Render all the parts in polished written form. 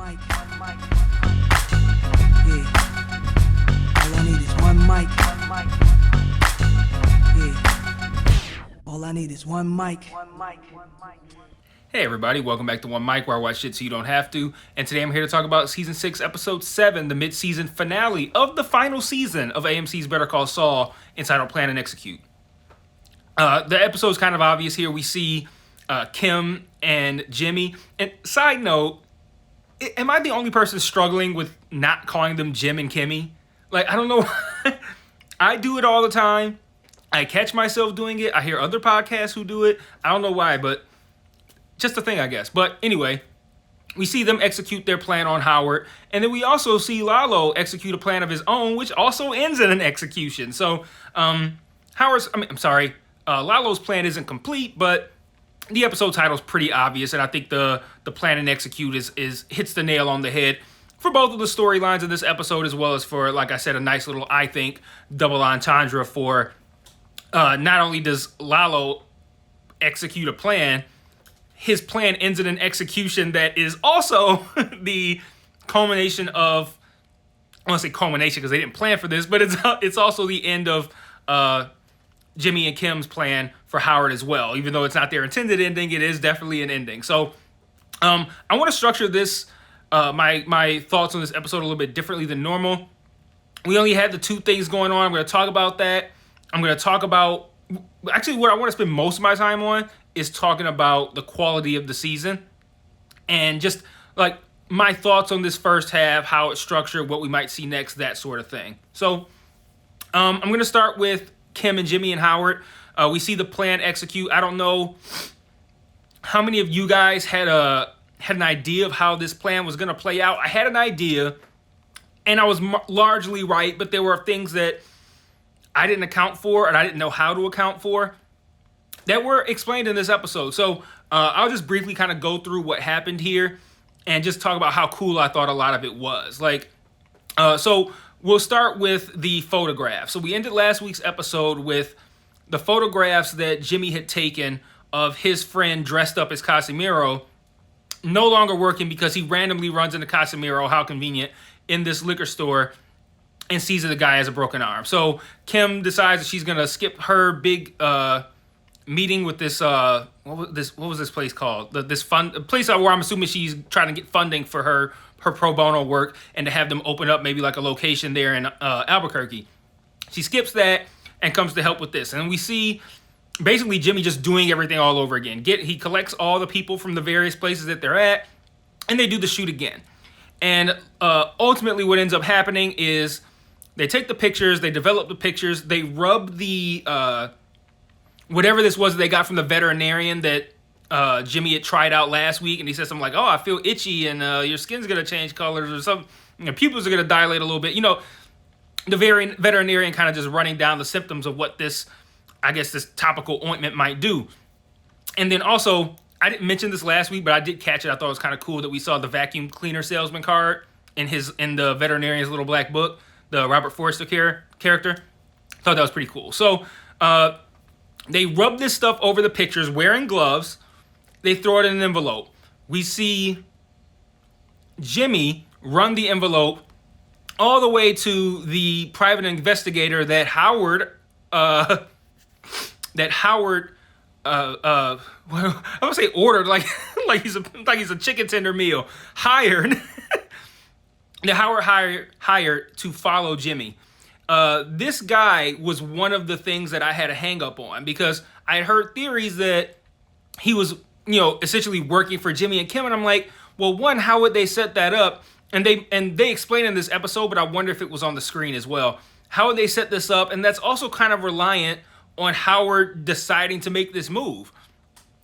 mic. Yeah. All I need is one mic. Yeah. All I need is one mic. Hey everybody, welcome back to One Mic, where I watch shit so you don't have to. And today I'm here to talk about Season 6, Episode 7, the mid-season finale of the final season of AMC's Better Call Saul, entitled Plan and Execute. The episode's kind of obvious here. We see Kim and Jimmy. And side note, am I the only person struggling with not calling them Jim and Kimmy? Like, I don't know. I do it all the time. I catch myself doing it. I hear other podcasts who do it. I don't know why, but just a thing, I guess. But anyway, we see them execute their plan on Howard. And then we also see Lalo execute a plan of his own, which also ends in an execution. So Lalo's plan isn't complete, but the episode title's pretty obvious. And I think the plan and execute is hits the nail on the head for both of the storylines of this episode, as well as for, like I said, a nice little, I think, double entendre for not only does Lalo execute a plan, his plan ends in an execution that is also the culmination of, I want to say culmination because they didn't plan for this, but it's also the end of Jimmy and Kim's plan for Howard as well. Even though it's not their intended ending, it is definitely an ending. So I want to structure this, my thoughts on this episode a little bit differently than normal. We only had the two things going on. I'm going to talk about that. I'm going to talk about, actually what I want to spend most of my time on is talking about the quality of the season and just like my thoughts on this first half, how it's structured, what we might see next, that sort of thing. So I'm going to start with Kim and Jimmy and Howard. We see the plan execute. I don't know how many of you guys had an idea of how this plan was going to play out. I had an idea and I was largely right, but there were things that I didn't account for and I didn't know how to account for that were explained in this episode. So I'll just briefly kind of go through what happened here and just talk about how cool I thought a lot of it was. So we'll start with the photograph. So we ended last week's episode with the photographs that Jimmy had taken of his friend dressed up as Casimiro no longer working because he randomly runs into Casimiro, how convenient, in this liquor store and sees that the guy has a broken arm. So Kim decides that she's going to skip her big meeting with this, what was this place called? This place where I'm assuming she's trying to get funding for her pro bono work and to have them open up maybe like a location there in Albuquerque. She skips that and comes to help with this. And we see basically Jimmy just doing everything all over again. He collects all the people from the various places that they're at and they do the shoot again. And ultimately what ends up happening is they take the pictures, they develop the pictures, they rub the whatever this was that they got from the veterinarian that Jimmy had tried out last week, and he said something like, "Oh, I feel itchy, and your skin's gonna change colors, or something. Your pupils are gonna dilate a little bit." You know, the veterinarian kind of just running down the symptoms of what this, I guess, this topical ointment might do. And then also, I didn't mention this last week, but I did catch it. I thought it was kind of cool that we saw the vacuum cleaner salesman card in the veterinarian's little black book, the Robert Forster character. Thought that was pretty cool. So they rub this stuff over the pictures wearing gloves. They throw it in an envelope. We see Jimmy run the envelope all the way to the private investigator that Howard I would say ordered, like he's a chicken tender meal, hired that Howard hired to follow Jimmy. This guy was one of the things that I had a hang up on because I had heard theories that he was, essentially working for Jimmy and Kim. And I'm like, well, one, how would they set that up? And they explain in this episode, but I wonder if it was on the screen as well. How would they set this up? And that's also kind of reliant on Howard deciding to make this move.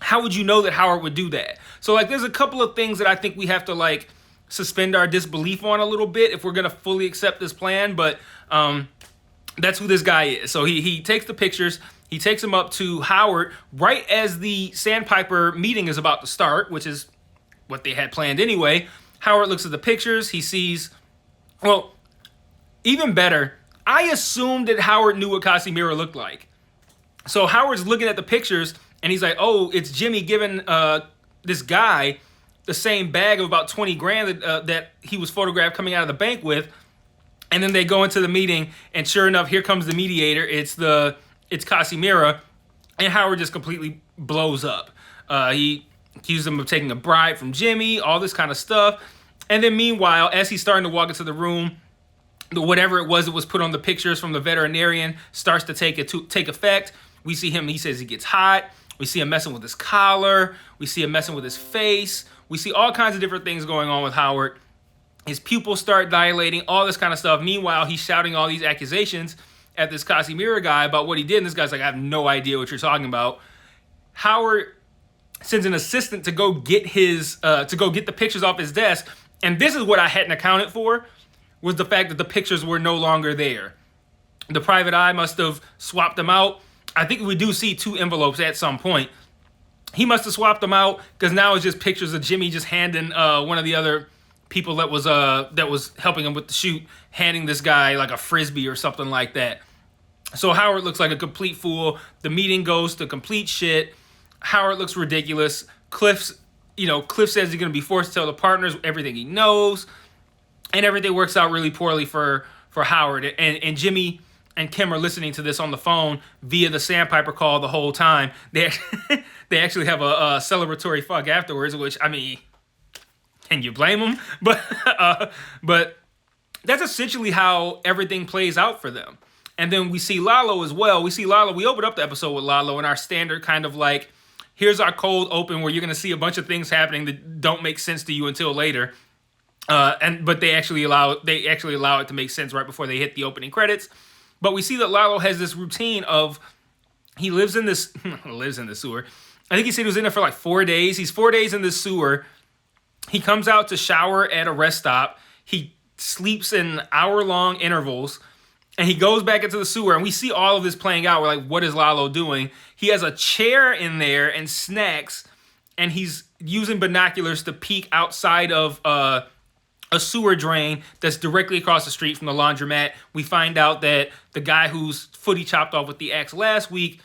How would you know that Howard would do that? So there's a couple of things that I think we have to suspend our disbelief on a little bit if we're going to fully accept this plan. But that's who this guy is. So he takes the pictures. He takes them up to Howard right as the Sandpiper meeting is about to start, which is what they had planned anyway. Howard looks at the pictures. He sees, well, even better, I assumed that Howard knew what Casimiro looked like. So Howard's looking at the pictures and he's like, oh, it's Jimmy giving this guy the same bag of about 20 grand that he was photographed coming out of the bank with. And then they go into the meeting, and sure enough, here comes the mediator. It's Casimira, and Howard just completely blows up. He accused him of taking a bribe from Jimmy, all this kind of stuff. And then meanwhile, as he's starting to walk into the room, whatever it was that was put on the pictures from the veterinarian starts to take effect. We see him, he says he gets hot. We see him messing with his collar. We see him messing with his face. We see all kinds of different things going on with Howard. His pupils start dilating, all this kind of stuff. Meanwhile, he's shouting all these accusations at this Casimira guy about what he did. And this guy's like, I have no idea what you're talking about. Howard sends an assistant to go get the pictures off his desk. And this is what I hadn't accounted for, was the fact that the pictures were no longer there. The private eye must have swapped them out. I think we do see 2 envelopes at some point. He must have swapped them out, because now it's just pictures of Jimmy just handing one of the other people that was helping him with the shoot, handing this guy like a Frisbee or something like that. So Howard looks like a complete fool. The meeting goes to complete shit. Howard looks ridiculous. Cliff says he's going to be forced to tell the partners everything he knows. And everything works out really poorly for Howard. And Jimmy and Kim are listening to this on the phone via the Sandpiper call the whole time. They actually have a celebratory fuck afterwards, which, I mean, can you blame them? But that's essentially how everything plays out for them. And then we see Lalo as well. We opened up the episode with Lalo in our standard kind of like, here's our cold open where you're going to see a bunch of things happening that don't make sense to you until later. But they actually allow it to make sense right before they hit the opening credits. But we see that Lalo has this routine of, he lives in the sewer. I think he said he was in there for like 4 days. He's 4 days in the sewer. He comes out to shower at a rest stop. He sleeps in hour-long intervals. And he goes back into the sewer. And we see all of this playing out. We're like, what is Lalo doing? He has a chair in there and snacks. And he's using binoculars to peek outside of a sewer drain that's directly across the street from the laundromat. We find out that the guy whose foot he chopped off with the axe last week,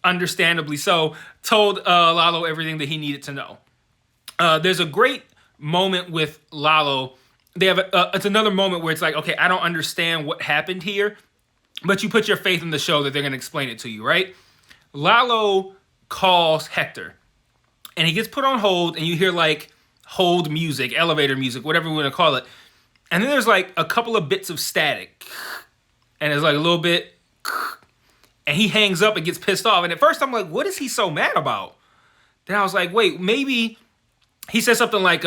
understandably so, told Lalo everything that he needed to know. There's a great moment with Lalo. They have it's another moment where it's like, okay, I don't understand what happened here, but you put your faith in the show that they're going to explain it to you, right? Lalo calls Hector, and he gets put on hold, and you hear like hold music, elevator music, whatever we want to call it. And then there's like a couple of bits of static, and there's like a little bit, and he hangs up and gets pissed off. And at first I'm like, what is he so mad about? Then I was like, wait, maybe he said something like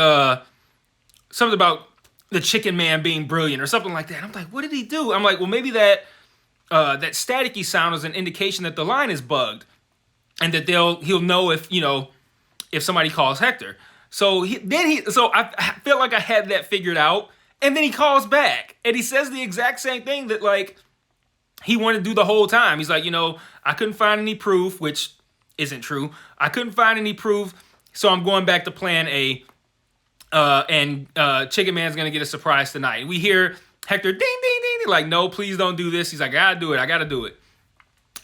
something about the chicken man being brilliant or something like that. I'm like, what did he do? I'm like, well, maybe that staticky sound is an indication that the line is bugged, and that he'll know if somebody calls Hector. So I felt like I had that figured out, and then he calls back and he says the exact same thing that like he wanted to do the whole time. He's like, I couldn't find any proof, which isn't true. I couldn't find any proof, so I'm going back to plan A. And Chicken Man's gonna get a surprise tonight. We hear Hector ding ding ding, like, no, please don't do this. He's like, I gotta do it.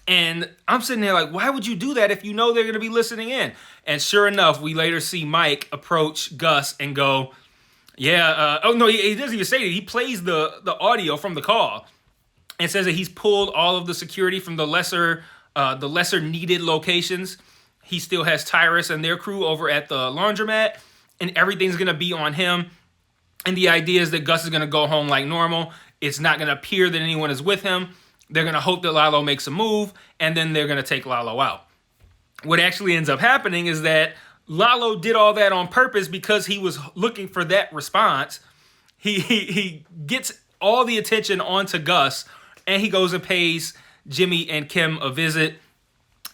And I'm sitting there like, why would you do that if you know they're gonna be listening in? And sure enough, we later see Mike approach Gus and go, yeah. Oh no, he doesn't even say it. He plays the audio from the call and says that he's pulled all of the security from the lesser needed locations. He still has Tyrus and their crew over at the laundromat, and everything's going to be on him. And the idea is that Gus is going to go home like normal. It's not going to appear that anyone is with him. They're going to hope that Lalo makes a move, and then they're going to take Lalo out. What actually ends up happening is that Lalo did all that on purpose because he was looking for that response. He gets all the attention onto Gus, and he goes and pays Jimmy and Kim a visit.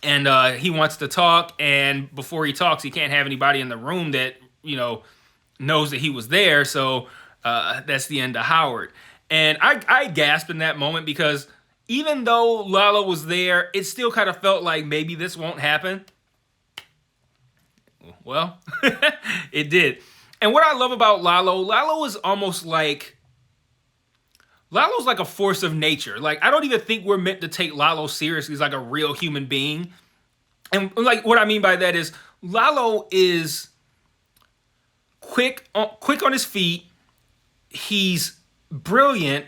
And he wants to talk, and before he talks, he can't have anybody in the room that knows that he was there. So that's the end of Howard. And I gasped in that moment because even though Lalo was there, it still kind of felt like maybe this won't happen. Well, it did. And what I love about Lalo is almost like, Lalo's like a force of nature. Like, I don't even think we're meant to take Lalo seriously as like a real human being. And like what I mean by that is Lalo is quick on his feet. He's brilliant.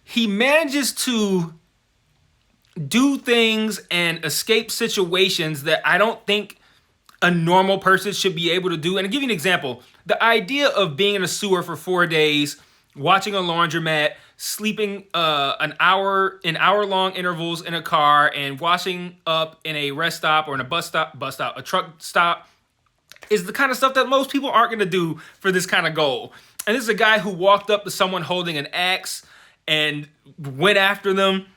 He manages to do things and escape situations that I don't think a normal person should be able to do. And to give you an example, the idea of being in a sewer for 4 days, watching a laundromat, sleeping an hour-long intervals in a car, and washing up in a rest stop or in a truck stop, is the kind of stuff that most people aren't going to do for this kind of goal. And this is a guy who walked up to someone holding an axe and went after them.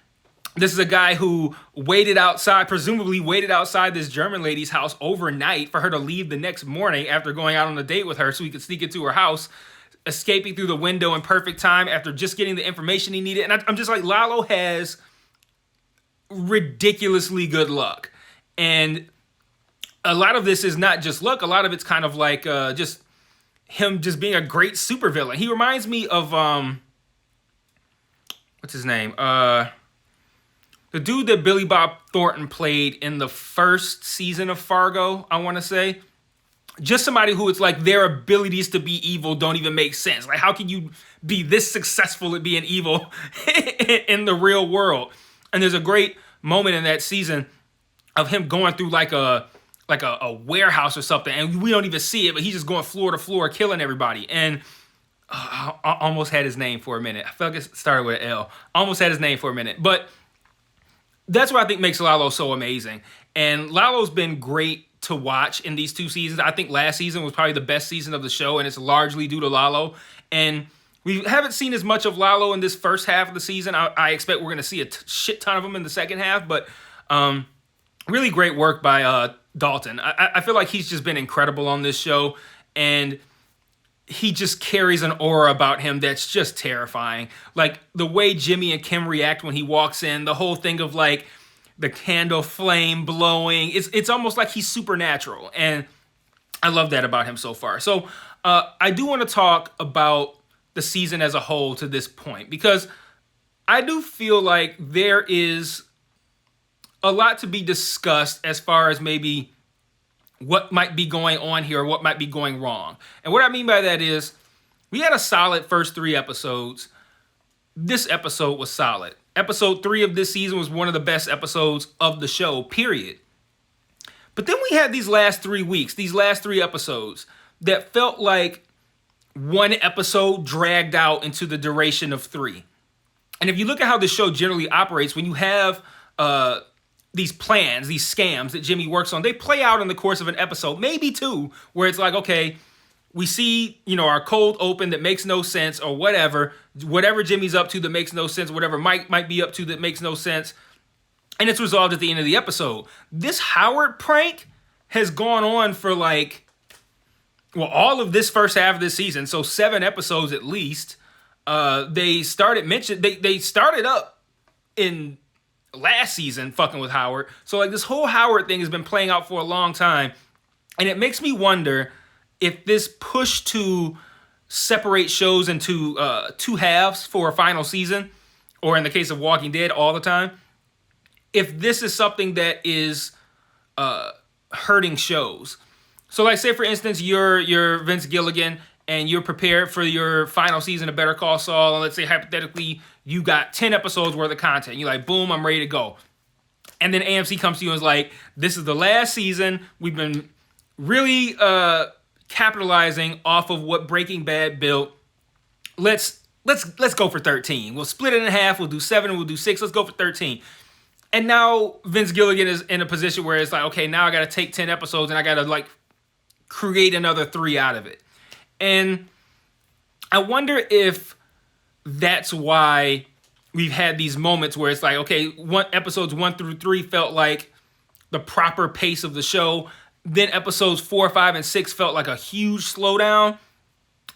This is a guy who presumably waited outside this German lady's house overnight for her to leave the next morning after going out on a date with her so he could sneak into her house, escaping through the window in perfect time after just getting the information he needed. And I'm just like, Lalo has ridiculously good luck. And a lot of this is not just luck. A lot of it's kind of like just him just being a great supervillain. He reminds me of, what's his name? The dude that Billy Bob Thornton played in the first season of Fargo, I want to say. Just somebody who it's like their abilities to be evil don't even make sense. Like, how can you be this successful at being evil in the real world? And there's a great moment in that season of him going through like a warehouse or something, and we don't even see it, but he's just going floor to floor, killing everybody. And I almost had his name for a minute. I felt like it started with an L. Almost had his name for a minute. But that's what I think makes Lalo so amazing. And Lalo's been great to watch in these 2 seasons. I think last season was probably the best season of the show, and it's largely due to Lalo. And we haven't seen as much of Lalo in this first half of the season. I expect we're going to see a shit ton of him in the second half, but really great work by Dalton. I feel like he's just been incredible on this show, and he just carries an aura about him that's just terrifying. Like the way Jimmy and Kim react when he walks in, the whole thing of like the candle flame blowing, it's almost like he's supernatural, and I love that about him so far. So I do want to talk about the season as a whole to this point, because I do feel like there is a lot to be discussed as far as maybe what might be going on here or what might be going wrong. And what I mean by that is we had a solid first 3 episodes. This episode was solid. Episode 3 of this season was one of the best episodes of the show, period. But then we had these last 3 weeks, these last 3 episodes that felt like one episode dragged out into the duration of 3. And if you look at how the show generally operates, when you have these plans, these scams that Jimmy works on, they play out in the course of an episode, maybe 2, where it's like, okay, we see, our cold open that makes no sense or whatever Jimmy's up to that makes no sense, whatever Mike might be up to that makes no sense, and it's resolved at the end of the episode. This Howard prank has gone on for all of this first half of this season, so 7 episodes at least. They started up in last season fucking with Howard. So this whole Howard thing has been playing out for a long time. And it makes me wonder if this push to separate shows into 2 halves for a final season, or in the case of Walking Dead, all the time, if this is something that is hurting shows. So say for instance, you're Vince Gilligan and you're prepared for your final season of Better Call Saul, and let's say hypothetically you got 10 episodes worth of content. You're like, boom, I'm ready to go. And then AMC comes to you and is like, this is the last season. We've been really capitalizing off of what Breaking Bad built. Let's go for 13. We'll split it in half. We'll do 7. We'll do 6. Let's go for 13. And now Vince Gilligan is in a position where it's like, okay, now I got to take 10 episodes and I got to create another 3 out of it. And I wonder if that's why we've had these moments where it's like, okay, episodes 1 through 3 felt like the proper pace of the show. Then episodes 4, 5, and 6 felt like a huge slowdown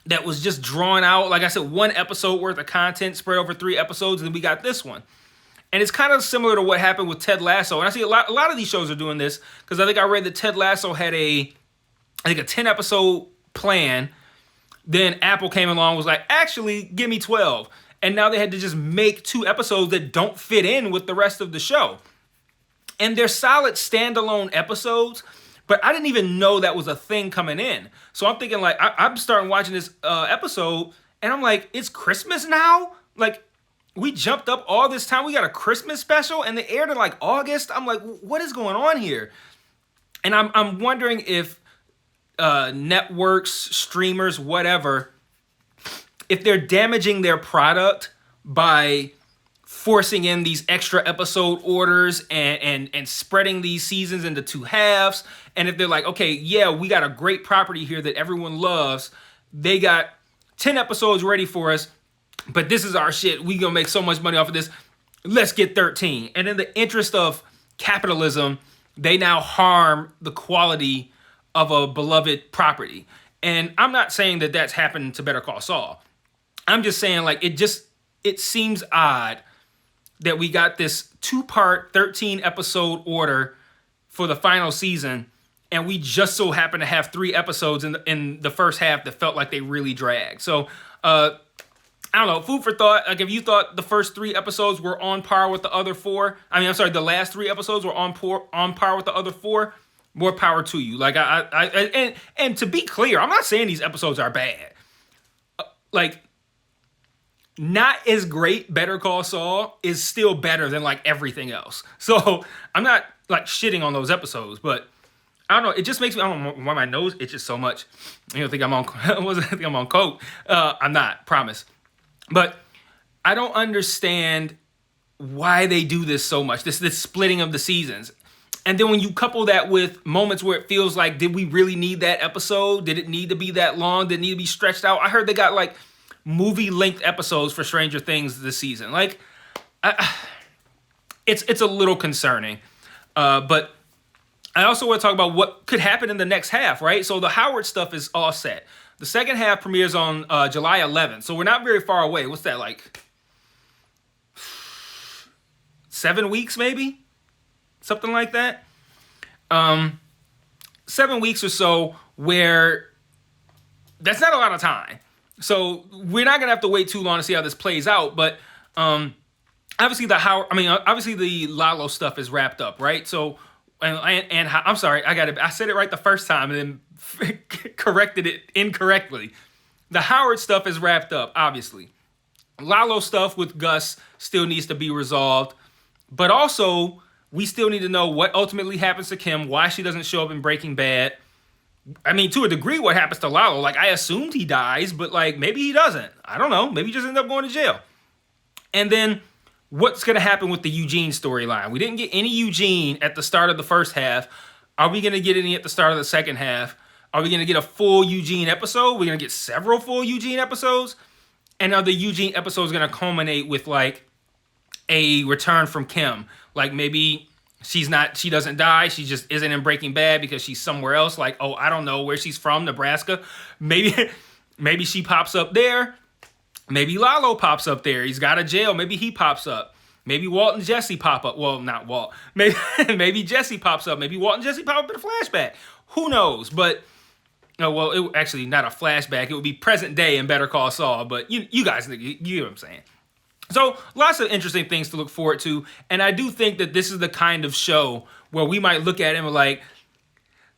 that was just drawn out. Like I said, 1 episode worth of content spread over 3 episodes, and then we got this one. And it's kind of similar to what happened with Ted Lasso. And I see a lot of these shows are doing this, because I think I read that Ted Lasso had a 10-episode plan. Then Apple came along and was like, actually, give me 12. And now they had to just make 2 episodes that don't fit in with the rest of the show. And they're solid standalone episodes, But I didn't even know that was a thing coming in. So I'm thinking like, I'm starting watching this episode and I'm like, it's Christmas now? Like, we jumped up all this time. We got a Christmas special and they aired in like August. I'm like, what is going on here? And I'm wondering if networks, streamers, whatever, if they're damaging their product by forcing in these extra episode orders and spreading these seasons into 2 halves. And if they're like, okay, yeah, we got a great property here that everyone loves. They got 10 episodes ready for us, but this is our shit. We gonna make so much money off of this. Let's get 13. And in the interest of capitalism, they now harm the quality of a beloved property. And I'm not saying that that's happened to Better Call Saul. I'm just saying like, it seems odd that we got this 2-part 13 episode order for the final season, and we just so happen to have 3 episodes in the first half that felt like they really dragged. So I don't know, food for thought. Like if you thought the first 3 episodes were on par with the other 4, the last 3 episodes were on par with the other 4, more power to you. Like and to be clear, I'm not saying these episodes are bad. Like, not as great Better Call Saul is still better than like everything else. So I'm not like shitting on those episodes, but I don't know. It just makes me, I don't know why my nose itches so much. You don't think I'm on, I think I'm on coke. I'm not, promise. But I don't understand why they do this so much, this splitting of the seasons. And then when you couple that with moments where it feels like, did we really need that episode? Did it need to be that long? Did it need to be stretched out? I heard they got like movie-length episodes for Stranger Things this season. Like, it's a little concerning. But I also want to talk about what could happen in the next half, right? So the Howard stuff is all set. The second half premieres on July 11th, so we're not very far away. What's that, like 7 weeks maybe? Something like that. 7 weeks or so, where that's not a lot of time. So we're not gonna have to wait too long to see how this plays out. But obviously the Lalo stuff is wrapped up, right? So and I'm sorry, I said it right the first time and then corrected it incorrectly. The Howard stuff is wrapped up, obviously. Lalo stuff with Gus still needs to be resolved, but also we still need to know what ultimately happens to Kim, why she doesn't show up in Breaking Bad. I mean, to a degree, what happens to Lalo? Like, I assumed he dies, but like maybe he doesn't. I don't know. Maybe he just ends up going to jail. And then what's going to happen with the Eugene storyline? We didn't get any Eugene at the start of the first half. Are we going to get any at the start of the second half? Are we going to get a full Eugene episode? We're going to get several full Eugene episodes? And are the Eugene episodes going to culminate with like a return from Kim? Like maybe she doesn't die. She just isn't in Breaking Bad because she's somewhere else. Like, oh, I don't know where she's from, Nebraska. Maybe she pops up there. Maybe Lalo pops up there. He's got a jail. Maybe he pops up. Maybe Walt and Jesse pop up. Well, not Walt. Maybe Jesse pops up. Maybe Walt and Jesse pop up in a flashback. Who knows? But, it actually not a flashback. It would be present day in Better Call Saul. But you guys, you know what I'm saying. So lots of interesting things to look forward to. And I do think that this is the kind of show where we might look at it and be like,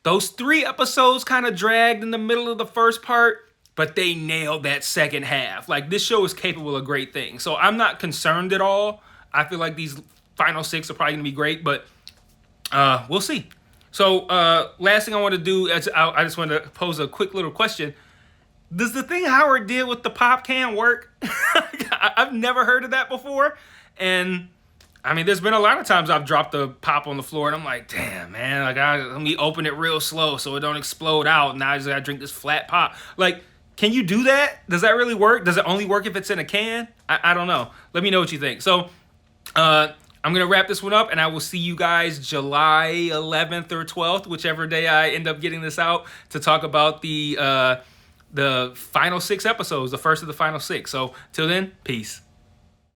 those 3 episodes kind of dragged in the middle of the first part, but they nailed that second half. Like, this show is capable of great things. So I'm not concerned at all. I feel like these final 6 are probably going to be great, but we'll see. So last thing I want to do is I just want to pose a quick little question. Does the thing Howard did with the pop can work? I've never heard of that before. And I mean, there's been a lot of times I've dropped the pop on the floor and I'm like, damn, man, like let me open it real slow so it don't explode out. Now I just gotta drink this flat pop. Like, can you do that? Does that really work? Does it only work if it's in a can? I don't know. Let me know what you think. So I'm going to wrap this one up, and I will see you guys July 11th or 12th, whichever day I end up getting this out, to talk about the final 6 episodes, the first of the final 6. So till then, peace.